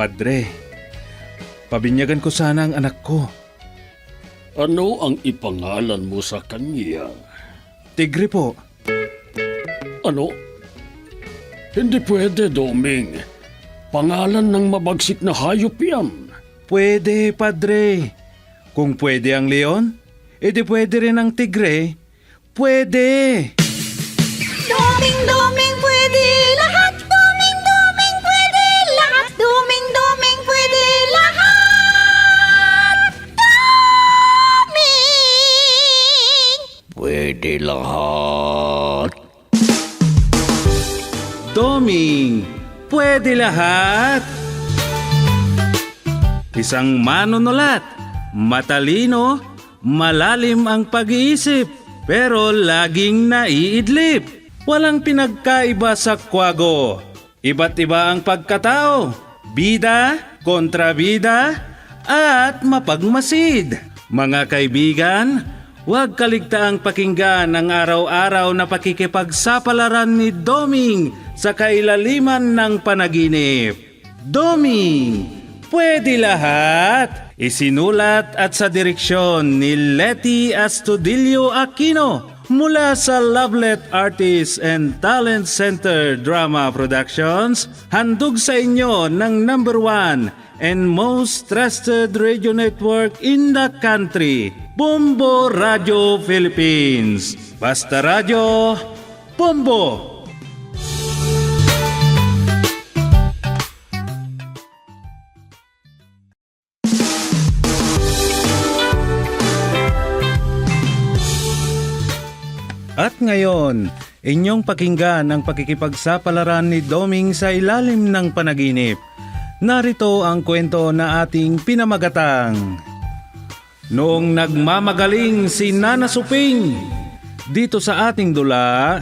Padre, pabinyagan ko sana ang anak ko. Ano ang ipangalan mo sa kanya? Tigre po. Ano? Hindi pwede, Doming. Pangalan ng mabagsik na hayop yan. Pwede, Padre. Kung pwede ang leon, edi pwede rin ang tigre. Pwede! Doming, doming, pwede lahat. Doming, doming, pwede lahat. Doming, doming, pwede lahat. Doming! Pwede lahat. Doming, pwede lahat! Isang manunulat, matalino, malalim ang pag-iisip, pero laging naiidlip. Walang pinagkaiba sa kwago. Iba't iba ang pagkatao, bida, kontrabida, at mapagmasid. Mga kaibigan, huwag kaligtaang pakinggan ang araw-araw na pakikipagsapalaran ni Doming sa kailaliman ng panaginip. Doming, pwede lahat! Isinulat at sa direksyon ni Letty Astudillo Aquino mula sa Lovelet Artists and Talent Center Drama Productions, handog sa inyo ng #1 and most trusted radio network in the country, Bombo Radio Philippines. Basta Radio, Bombo! At ngayon, inyong pakinggan ang pakikipagsapalaran ni Doming sa ilalim ng panaginip. Narito ang kwento na ating pinamagatang. Noong nagmamagaling si Nana Suping, dito sa ating dula,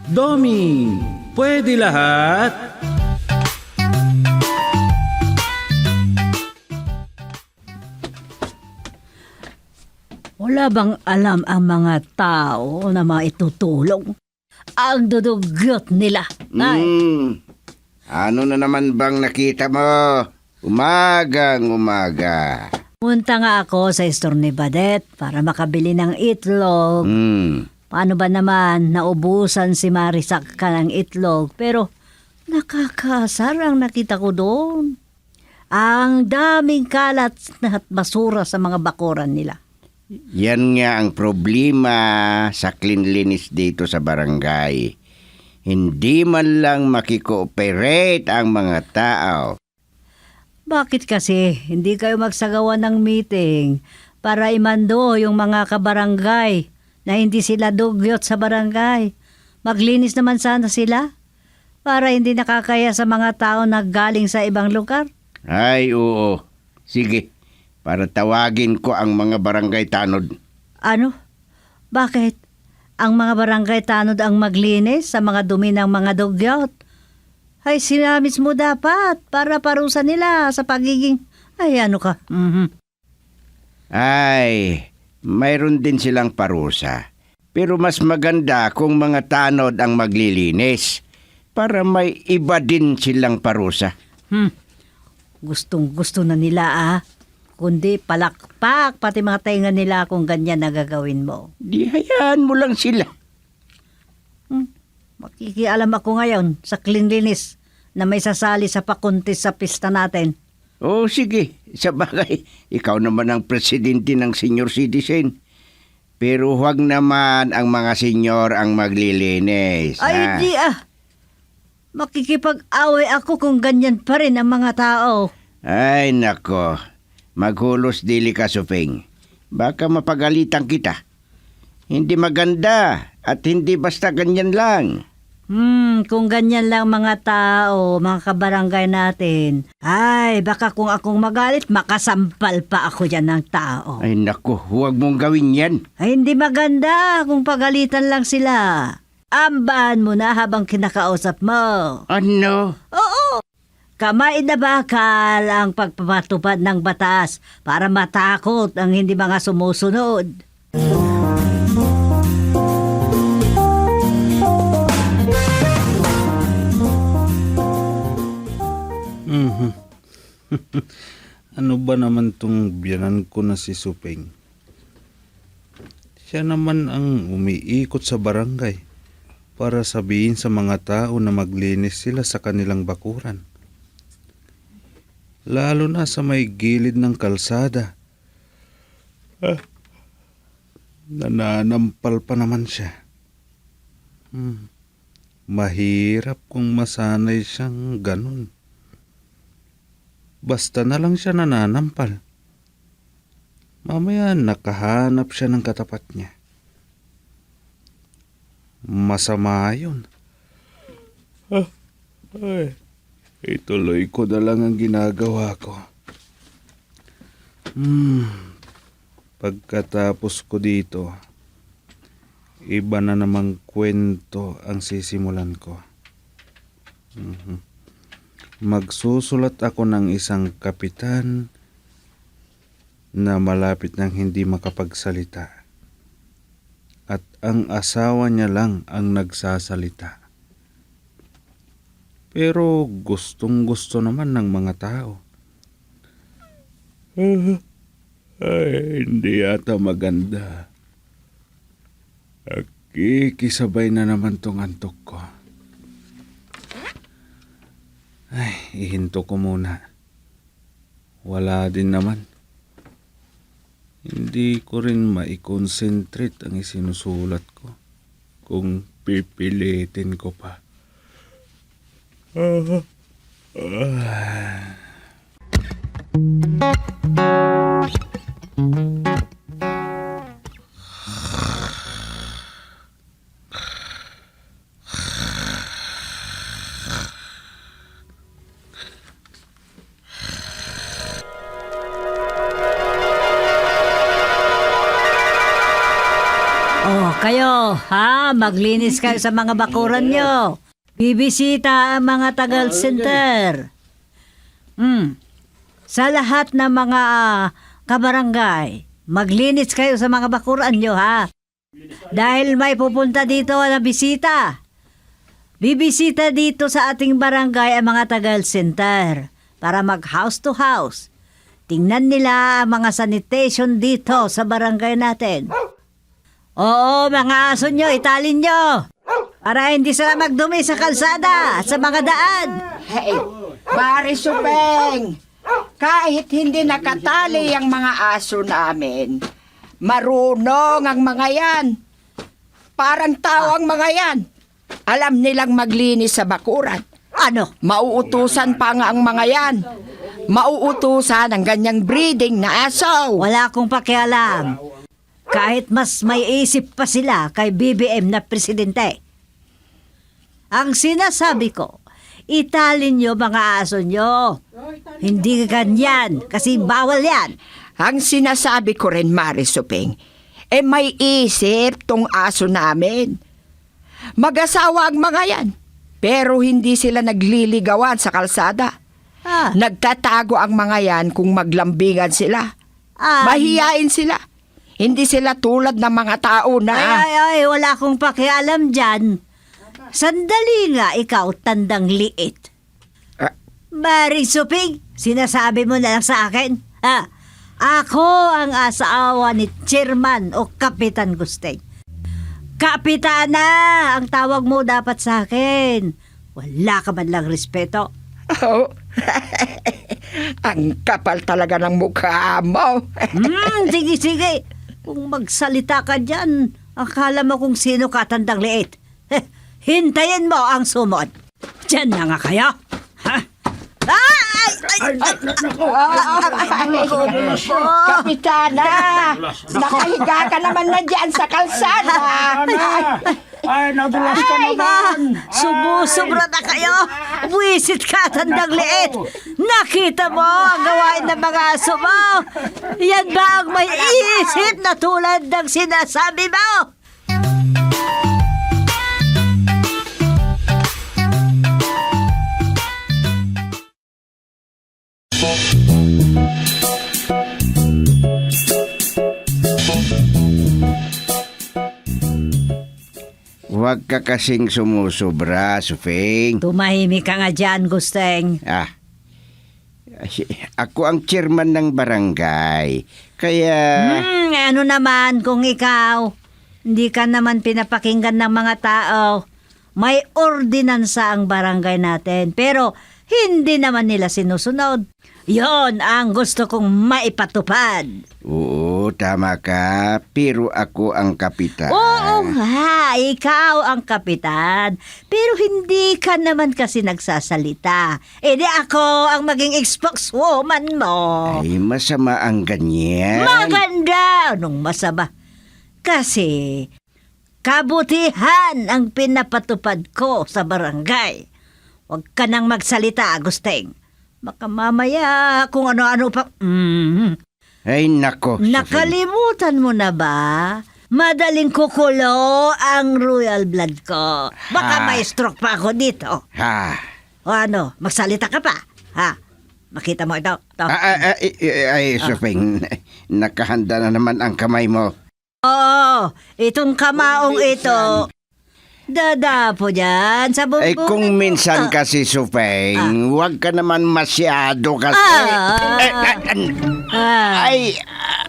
Doming, pwede lahat? Wala bang alam ang mga tao na maitutulong? Ang dudugyot nila. Ay, Ano na naman bang nakita mo? Umagang umaga. punta nga ako sa store ni Badet para makabili ng itlog. Paano ba naman naubusan si Marisak ka ng itlog? Pero nakakasar ang nakita ko doon. Ang daming kalat at basura sa mga bakuran nila. Yan nga ang problema sa cleanliness dito sa barangay. Hindi man lang makikooperate ang mga tao. Bakit kasi hindi kayo magsagawa ng meeting para imando yung mga kabarangay na hindi sila dugyot sa barangay? Maglinis naman sana sila para hindi nakakaya sa mga tao na galing sa ibang lugar. Ay, oo. Sige, para tawagin ko ang mga barangay tanod. Ano? Bakit? Ang mga barangay tanod ang maglinis sa mga dumi ng mga dugyot? Ay, sinamis mo dapat para parusa nila sa pagiging... Ay, ano ka? Ay, mayroon din silang parusa. Pero mas maganda kung mga tanod ang maglilinis para may iba din silang parusa. Gustong-gusto na nila Kundi palakpak pati mga tainga nila kung ganyan na gagawin mo. Di hayaan mo lang sila. Makikialam ako ngayon sa cleanliness na may sasali sa pakuntis sa pista natin. Oh, sige. Sa bagay, ikaw naman ang presidente ng senior citizen. Pero huwag naman ang mga senyor ang maglilinis. Ay, di Makikipag-away ako kung ganyan pa rin ang mga tao. Ay, nako. Maghulos dili ka, Suping. Baka mapagalitan kita. Hindi maganda at hindi basta ganyan lang. Kung ganyan lang mga tao, mga kabarangay natin, ay, baka kung akong magalit, makasampal pa ako dyan ng tao. Ay, nako. Huwag mong gawin yan. Ay, hindi maganda kung pagalitan lang sila. Ambahan mo na habang kinakausap mo. Ano? Oo! Kamay na bakal ang pagpapatupad ng batas para matakot ang hindi mga sumusunod. Ano ba naman tong biyanan ko na si Supeng? Siya naman ang umiikot sa barangay para sabihin sa mga tao na maglinis sila sa kanilang bakuran. Lalo na sa may gilid ng kalsada. Nananampal pa naman siya. Mahirap kung masanay siyang ganun. Basta na lang siya nananampal. Mamaya nakahanap siya ng katapat niya. Masama yun. Ituloy ko na lang ang ginagawa ko. Pagkatapos ko dito, iba na namang kwento ang sisimulan ko. Magsusulat ako ng isang kapitan na malapit nang hindi makapagsalita. At ang asawa niya lang ang nagsasalita. Pero gustong gusto naman ng mga tao. Hindi yata maganda. Kikisabay na naman tong antok ko. Ihinto ko muna. Wala din naman. Hindi ko rin mai-concentrate ang isinusulat ko kung pipilitin ko pa. Oh, kayo, maglinis kayo sa mga bakuran nyo. Bibisita ang mga tagal center. Sa lahat ng mga kabarangay, maglinis kayo sa mga bakuran nyo, ha? Dahil may pupunta dito na bisita. Bibisita dito sa ating barangay ang mga tagal center para mag house to house. Tingnan nila ang mga sanitation dito sa barangay natin. Oo, mga aso nyo, italin nyo. Para hindi sila magdumi sa kalsada at sa mga daan. Hey, Mari Supeng, kahit hindi nakatali ang mga aso namin, marunong ang mga yan. Parang tao ang mga yan. Alam nilang maglinis sa bakuran. Ano? Mauutusan pa nga ang mga yan. Mauutusan ang ganyang breeding na aso. Wala akong pakialam. Kahit mas may isip pa sila kay BBM na presidente. Ang sinasabi ko, italin nyo mga aso nyo. Hindi ganyan, kasi bawal yan. Ang sinasabi ko rin, Mari Supeng, may isip tong aso namin. Mag-asawa ang mga yan, pero hindi sila nagliligawan sa kalsada. Nagtatago ang mga yan kung maglambingan sila. Mahiyain sila. Hindi sila tulad ng mga tao na... Ay, wala akong pakialam dyan. Sandali nga, ikaw, tandang liit. Mari Suping, sinasabi mo na lang sa akin. Ako ang asawa ni Chairman o Kapitan Gusteng. Kapitana, ang tawag mo dapat sa akin. Wala ka man lang respeto. Oh, ang kapal talaga ng mukha mo. Sige. Kung magsalita ka dyan, akala mo kung sino ka, tandang liit. Hintayin mo ang sumod. Diyan na nga kayo. Kapitana, nakahiga ka naman na dyan sa kalsada. Nadulas ka naman. Sumusubra na kayo. Buwisit ka, tandang liit. Nakita mo ang gawain ng mga aso mo. Yan ba ang may isip na tulad ng sinasabi mo? Huwag ka kasing sumusubra, Supeng. Tumahimik ka nga dyan, Gusteng. Ay, ako ang chairman ng barangay. Kaya... Ano naman kung ikaw, hindi ka naman pinapakinggan ng mga tao. May ordinansa ang barangay natin, pero hindi naman nila sinusunod. Yon ang gusto kong maipatupad. Oo, tama ka. Pero ako ang kapitan. Oo nga, ikaw ang kapitan. Pero hindi ka naman kasi nagsasalita. E di ako ang maging spokeswoman mo. Ay, masama ang ganyan. Maganda! Anong masama? Kasi kabutihan ang pinapatupad ko sa barangay. Huwag ka nang magsalita, Agusteng. Baka mamaya kung ano-ano pa... Ay, nako. Sofeng. Nakalimutan mo na ba? Madaling kukulo ang royal blood ko. Baka Ha? may stroke pa ako dito. Ha? O ano, magsalita ka pa? Ha? Makita mo ito? Ito. Ay, Sofeng. Nakahanda na naman ang kamay mo. Oo, itong kamaong ito. Dadapo dyan sa bumbong. Ay, kung minsan kasi, Sofeng, huwag ka naman masyado kasi. Ay,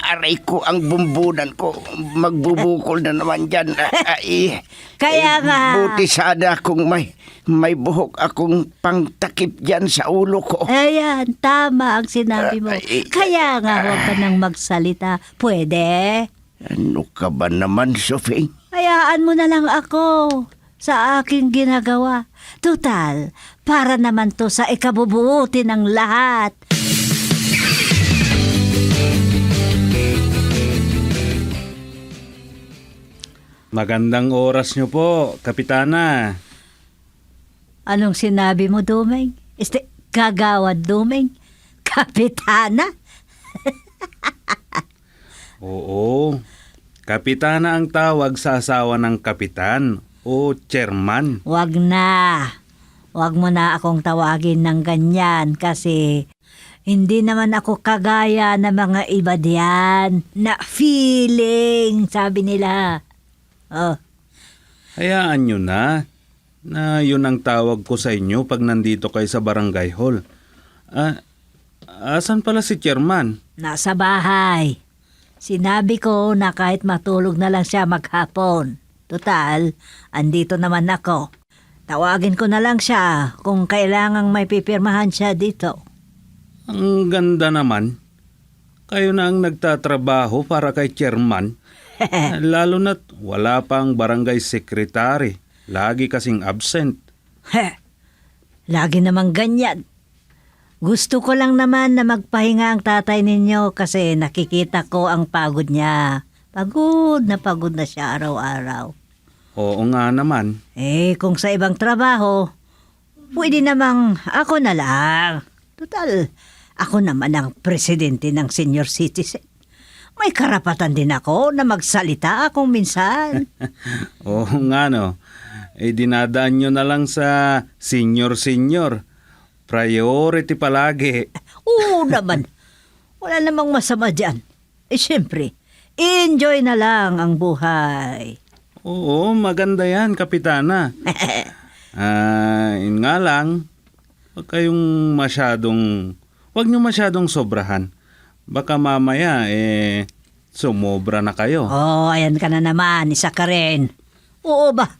aray ko ang bumbunan ko. Magbubukol na naman dyan. Ay, Kaya nga. Buti sana kung may buhok akong pangtakip dyan sa ulo ko. Ayan, tama ang sinabi mo. Ay, Kaya nga, huwag ka nang magsalita. Pwede? Ano ka ba naman, Sofeng? Hayaan mo na lang ako sa aking ginagawa. Total, para naman to sa ikabubuti ng lahat. Magandang oras nyo po, Kapitana. Anong sinabi mo, Dumeng? Kagawad, Dumeng? Kapitana? Oo, Kapitana ang tawag sa asawa ng kapitan o chairman. Wag na. Wag mo na akong tawagin ng ganyan kasi hindi naman ako kagaya ng mga iba diyan na feeling, sabi nila. Oh, Hayaan nyo na yun ang tawag ko sa inyo pag nandito kayo sa barangay hall. Asan pala si chairman? nasa bahay. Sinabi ko na kahit matulog na lang siya maghapon. Total, andito naman ako. Tawagin ko na lang siya kung kailangang may pipirmahan siya dito. Ang ganda naman. Kayo na ang nagtatrabaho para kay chairman. Lalo na't wala pang barangay secretary. Lagi kasing absent. Lagi namang ganyan. Gusto ko lang naman na magpahinga ang tatay ninyo kasi nakikita ko ang pagod niya. Pagod na siya araw-araw. Oo nga naman. Kung sa ibang trabaho, pwede namang ako na lang. Total, ako naman ang presidente ng senior citizen. May karapatan din ako na magsalita kung minsan. Oo nga no. Dinadaan nyo na lang sa senior. Priority palagi. Oo naman. Wala namang masama dyan. Siyempre, enjoy na lang ang buhay. Oo, maganda yan, Kapitana. Yun nga lang, huwag nyo masyadong sobrahan. Baka mamaya, sumobra na kayo. Ayan ka na naman, isa ka rin. Oo ba?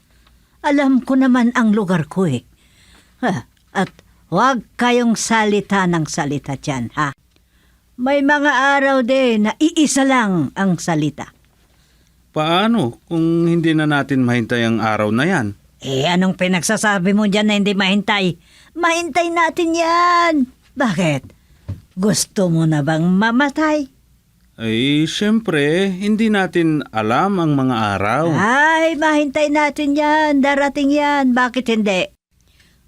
Alam ko naman ang lugar ko eh. At huwag kayong salita ng salita dyan, ha? May mga araw din na iisa lang ang salita. Paano kung hindi na natin mahintay ang araw na yan? Anong pinagsasabi mo dyan na hindi mahintay? Mahintay natin yan. Bakit? Gusto mo na bang mamatay? Siyempre, hindi natin alam ang mga araw. Ay, mahintay natin yan. Darating yan. Bakit hindi?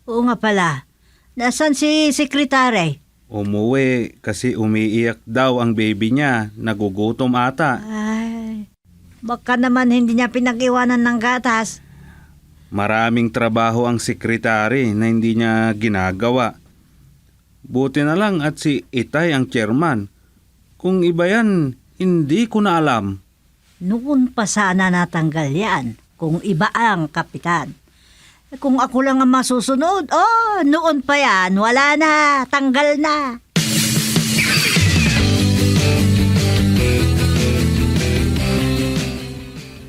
Oo nga pala. Nasaan si sekretary? Umuwi kasi umiiyak daw ang baby niya. Nagugutom ata. Ay, baka naman hindi niya pinag-iwanan ng gatas. Maraming trabaho ang sekretary na hindi niya ginagawa. Buti na lang at si Itay ang chairman. Kung iba yan, hindi ko na alam. Noon pa sana natanggal yan kung iba ang kapitan. Kung ako lang ang masusunod, noon pa yan, wala na, tanggal na.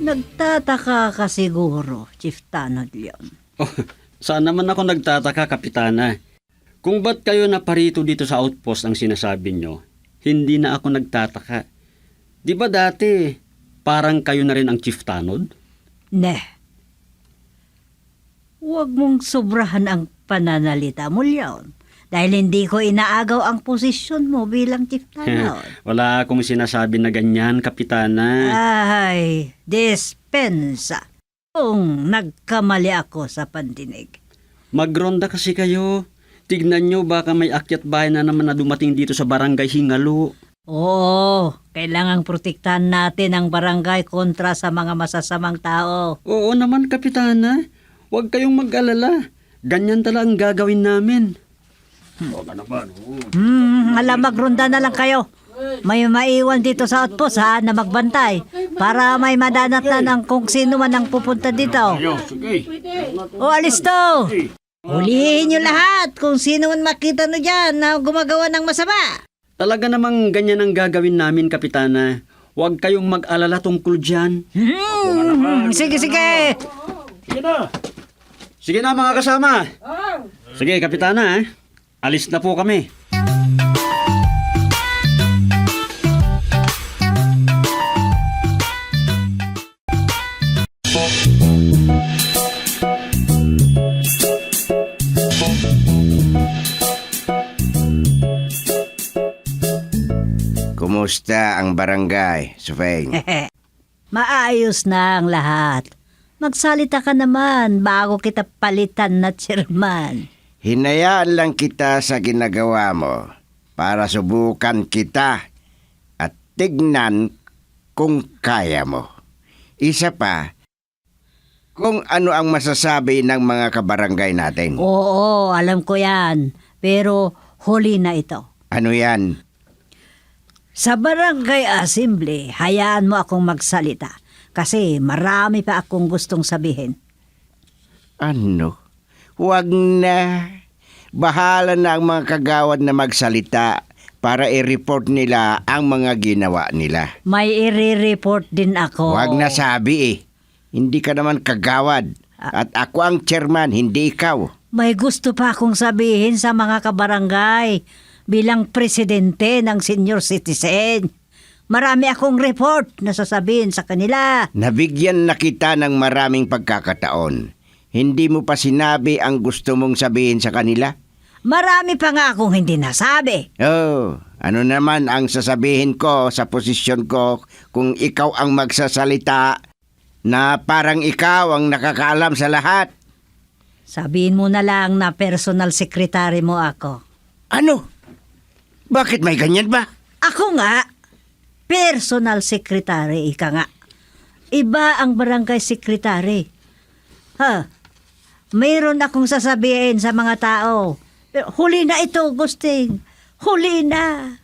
Nagtataka ka siguro, Chief Tanod Leon. Oh, saan naman ako nagtataka, Kapitana? Kung ba't kayo naparito dito sa outpost ang sinasabi nyo, hindi na ako nagtataka. Di ba dati, parang kayo na rin ang Chief Tanod? Ne. Huwag mong sobrahan ang pananalita mo, Leon. Dahil hindi ko inaagaw ang posisyon mo bilang Chief Tanod. Wala akong sinasabi na ganyan, Kapitana. Ay, dispensa. Kung nagkamali ako sa pandinig. Magronda kasi kayo. Tignan nyo, baka may akyat bahay na naman na dumating dito sa barangay Hingalo. Oo, kailangang protektahan natin ang barangay kontra sa mga masasamang tao. Oo naman, Kapitana. Huwag kayong mag-alala. Ganyan talaga ang gagawin namin. Alam, magronda na lang kayo. May maiwan dito sa outpost ha, na magbantay para may madanatan ng kung sino man ang pupunta dito. O, alis to! Hulihin nyo lahat kung sino man makita nyo dyan na gumagawa ng masama. Talaga namang ganyan ang gagawin namin, Kapitana. Huwag kayong mag-alala tungkol dyan. Sige, sige. Sige na, mga kasama. Sige, Kapitana. Alis na po kami. Kumusta ang barangay, Sufeng? Maayos na ang lahat. Magsalita ka naman bago kita palitan na chairman. Hinayaan lang kita sa ginagawa mo para subukan kita at tignan kung kaya mo. Isa pa, kung ano ang masasabi ng mga kabarangay natin. Oo, alam ko yan. Pero huli na ito. Ano yan? Sa barangay assembly, hayaan mo akong magsalita. Kasi marami pa akong gustong sabihin. Ano? Huwag na. Bahala na ang mga kagawad na magsalita para i-report nila ang mga ginawa nila. May i-report din ako. Huwag na sabi eh. Hindi ka naman kagawad. At ako ang chairman, hindi ikaw. May gusto pa akong sabihin sa mga kabarangay bilang presidente ng senior citizen. Marami akong report na sasabihin sa kanila. Nabigyan na kita ng maraming pagkakataon. Hindi mo pa sinabi ang gusto mong sabihin sa kanila? Marami pa nga akong hindi nasabi. Oh, ano naman ang sasabihin ko sa posisyon ko kung ikaw ang magsasalita na parang ikaw ang nakakaalam sa lahat? Sabihin mo na lang na personal secretary mo ako. Ano? Bakit may ganyan ba? Ako nga, personal secretary, ika nga. Iba ang barangay secretary. Mayroon akong sasabihin sa mga tao. Pero huli na ito, Gusting. Huli na.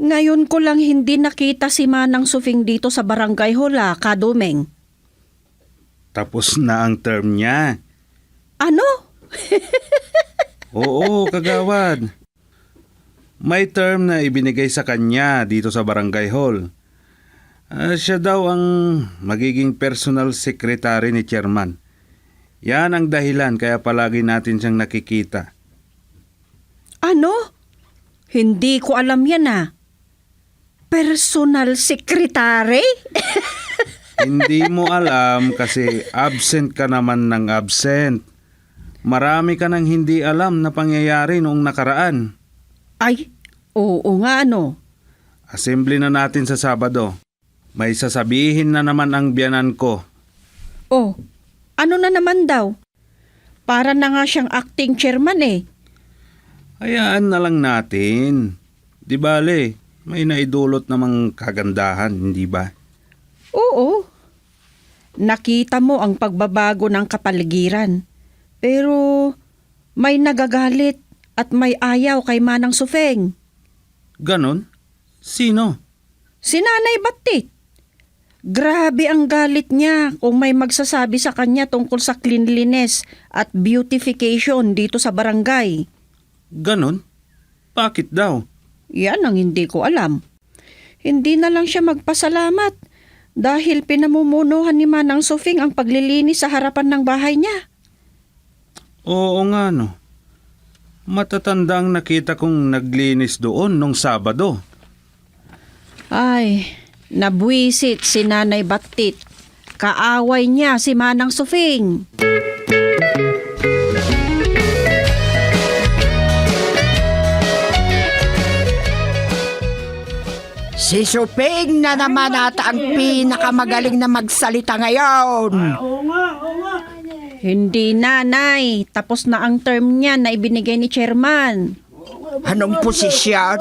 Ngayon ko lang hindi nakita si Manang Sufing dito sa barangay Hula, Kadumeng. Tapos na ang term niya. Ano? Oo, kagawad. May term na ibinigay sa kanya dito sa barangay hall. Siya daw ang magiging personal secretary ni chairman. Yan ang dahilan kaya palagi natin siyang nakikita. Ano? Hindi ko alam yan ah. Personal secretary? Hindi mo alam kasi absent ka naman ng absent. Marami ka nang hindi alam na pangyayari noong nakaraan. Ay, oo nga ano. Assembly na natin sa Sabado. May sasabihin na naman ang biyanan ko. Oh, ano na naman daw? Para na nga siyang acting chairman eh. Hayaan na lang natin. Di bale, may naidulot namang kagandahan, hindi ba? Oo. Nakita mo ang pagbabago ng kapaligiran. Pero may nagagalit at may ayaw kay Manang Sufeng. Ganon? Sino? Si Nanay Batit. Grabe ang galit niya kung may magsasabi sa kanya tungkol sa cleanliness at beautification dito sa barangay. Ganon? Bakit daw? Yan ang hindi ko alam. Hindi na lang siya magpasalamat dahil pinamumunuhan ni Manang Sufing ang paglilinis sa harapan ng bahay niya. Oo nga no. Matatanda ang nakita kong naglinis doon nung Sabado. Ay, nabwisit si Nanay Batit. Kaaway niya si Manang Sufing. Si Suping na naman ata ang pinakamagaling na magsalita ngayon. Hindi, Nanay. Tapos na ang term niya na ibinigay ni Chairman. Anong posisyon?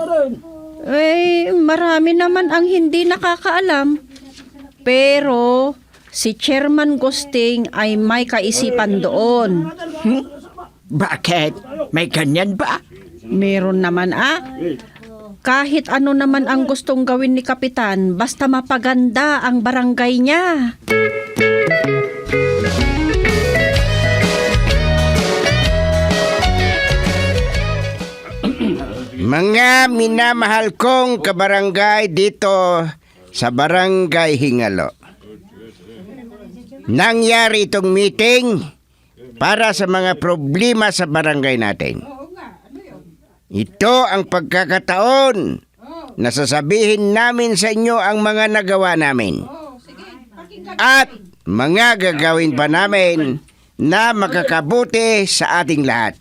Eh, marami naman ang hindi nakakaalam. Pero si Chairman Gusting ay may kaisipan doon. Bakit? May ganyan ba? Meron naman Kahit ano naman ang gustong gawin ni Kapitan, basta mapaganda ang barangay niya. Mga minamahal kong kabarangay dito sa Barangay Hingalo. Nangyari itong meeting para sa mga problema sa barangay natin. Ito ang pagkakataon na sasabihin namin sa inyo ang mga nagawa namin. At mga gagawin pa namin na makakabuti sa ating lahat.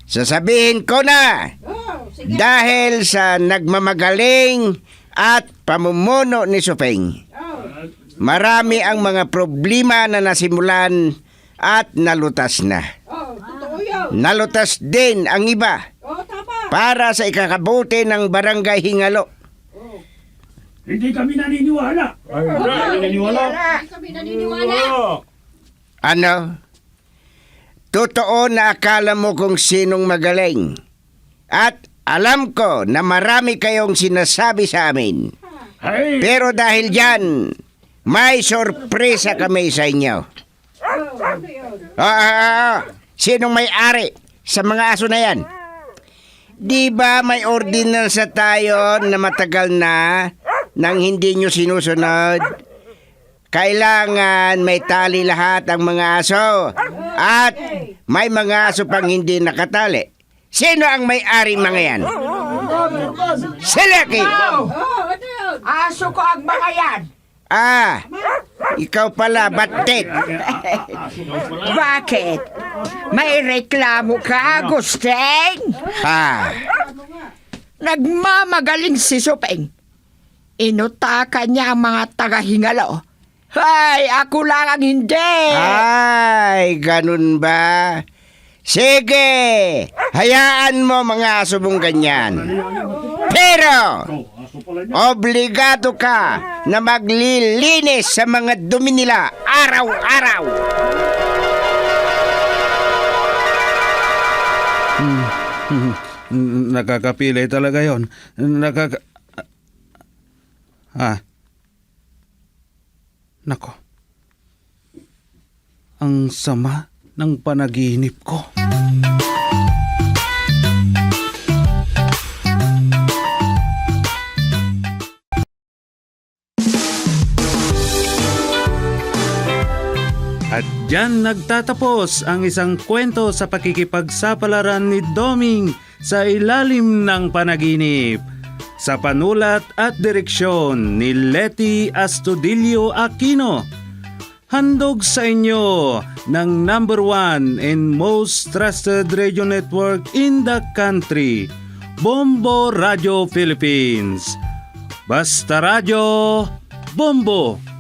Sasabihin ko na dahil sa nagmamagaling at pamumuno ni Sufing. Marami ang mga problema na nasimulan at nalutas na. Nalutas din ang iba para sa ikakabuti ng Barangay Hingalo. Hindi kami naniniwala. Ano? Totoo na akala mo kung sinong magaling. At alam ko na marami kayong sinasabi sa amin. Pero dahil dyan, may sorpresa kami sa inyo. Sinong may-ari sa mga aso na yan? Di ba may ordinance na tayo na matagal na nang hindi nyo sinusunod? Kailangan may tali lahat ang mga aso at may mga aso pang hindi nakatali. Sino ang may-ari mga yan? Silaki! Aso ko ang mga yan. Ikaw pala, Batit. Bakit? May reklamo ka, Gusting? Nagmamagaling si Suping. Inutakan niya ang mga taga-Hingalo. Ay, ako lang ang hindi. Ay, ganun ba? Sige, hayaan mo mga aso mong ganyan. Pero, obligado ka na maglilinis sa mga dumi nila araw-araw. Nakakapilay talaga yon. Nako. Ang sama ng panaginip ko. At diyan nagtatapos ang isang kwento sa pakikipagsapalaran ni Doming sa ilalim ng panaginip. Sa panulat at direksyon ni Leti Astudillo Aquino. Handog sa inyo ng #1 and most trusted radio network in the country, Bombo Radio Philippines. Basta Radio, Bombo!